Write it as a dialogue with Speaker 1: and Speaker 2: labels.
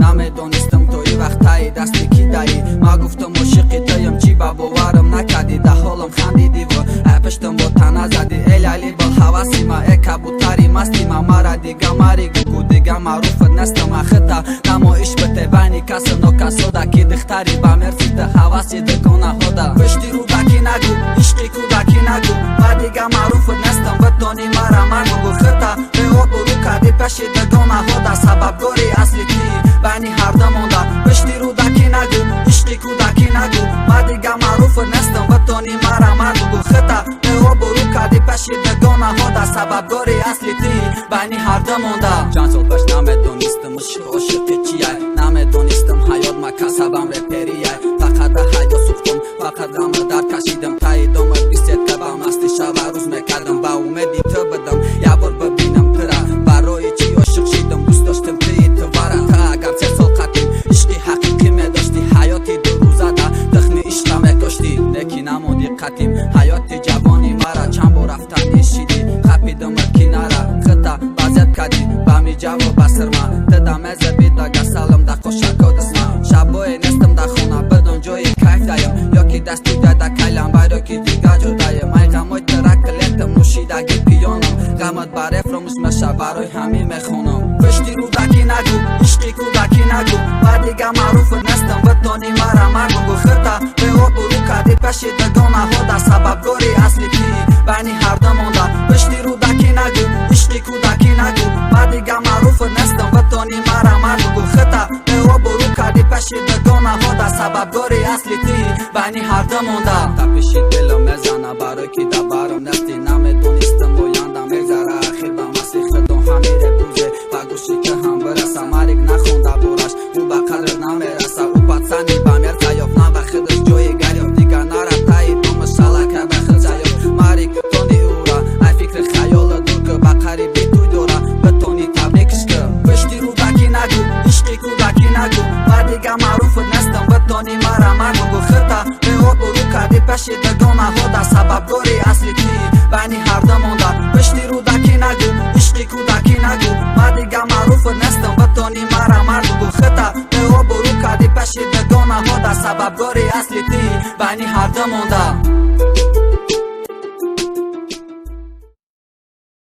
Speaker 1: نمیدونستم توی وقتایی دستی کی دایی. ما گفتم عاشق تویم چی با باورم نکردی. در حالم خندیدی و پشتم با تنه زدی. ای لیلی با حواسی ما ای کبوتری مستی ما. مرا دیگه ماری گو دیگه معروفت نستم. اختا نمایش بته بینی کس نو کسودا کی دختری با مرسی ده حواسی دکونه هودا. پشتی رو دکی نگو عشقی کودکی نگو. ما دیگه معروفت نستم بتونی مرا مگو. خطا به او برو کردی پشی دکونه هودا. سبب گوری اصلی کی بینی هر دمونده. پشتی رو دکی نگو عشقی کودکی نگو. ما دیگه معروفت نستم بتونی مرا مگو. خطا به او برو کردی پشی دکونه هودا. سبب گوری اصلی کی بینی هر دمونده. چند سال پیش نمیدونستم عاشق چیه. نمیدونستم حیات ما کسبم رپریه. فقط حیات سوختم فقط غم درد کشیدم. تای دومت بیست که با مستی شب روز میکردم. با امیدی تو بدم یا بار ببینم ترا. برای چی عاشق شدم دوست داشتم توی تو وارا. تا اگر 3 سال قدیم عشقی حقیقی میداشتی. حیاتی 2 روزه ده تخنی عشق میکشتی. نکی نمودی قدیم حیاتی جوانی مرا. چند بار رفتن نشیدی خپیدم کنارا. خطا بازت کردی با می جواب بسر ما. تدام زبیدا گسالم دا خوشکو دسما. شبای نستم دا خونه بدون جای کیف دایم. یا کی دستی دا کلم بایدو کی دیگه جدایم. ای غمای ترکلیتم نوشیدگی پیانم. غمت باره فراموش میشه برای همین میخونم. پشتی رو دکی نگو عشقی کودکی نگو. ما دیگه معروفت نستم بتونی مرا مگو. خطا به او برو کردی پشی دکونه هودا. سبب گوری اصلی کی بینی هر دمونده. پشتی رو دکی نگو عشقی کودکی نگو. ما دیگه معروفت نستم بتونی مرا مگو. خطا به او برو کردی پشی دکونه هودا. سبب گوری اصلی کی بینی هر دمونده. تپشی دلم میزنه برای کی دا برام نستی. نمیدونستم بایندم میگذره اخیر با مسیح خدم همیر بروزه. با گوشی که هم برسه مریک نخونده برش. او با قدر نمیرسه او پتسنی با میر تایف نه بخدش جوی گریف. دیگه نره تایی دوم شلکه بخل جایف. مریک تونی او را ای فکر خیال دور که با قریبی توی دورا بتونی تبریکش که. پشتی رو دکی نگو عشقی کودکی نگو. ما دیگه معروفت نستم بتونی مرا مگو. خطا به او برو کردی پشی دکونه هودا. سبب گوری اصلی کی بینی هر دمونده. پشتی رو دکی نگو عشقی کودکی نگو. ما دیگه معروفت نستم بتونی مرا مگو. خطا به او برو کردی پشی دکونه هودا. سبب گوری اصلی کی بینی هر دمونده.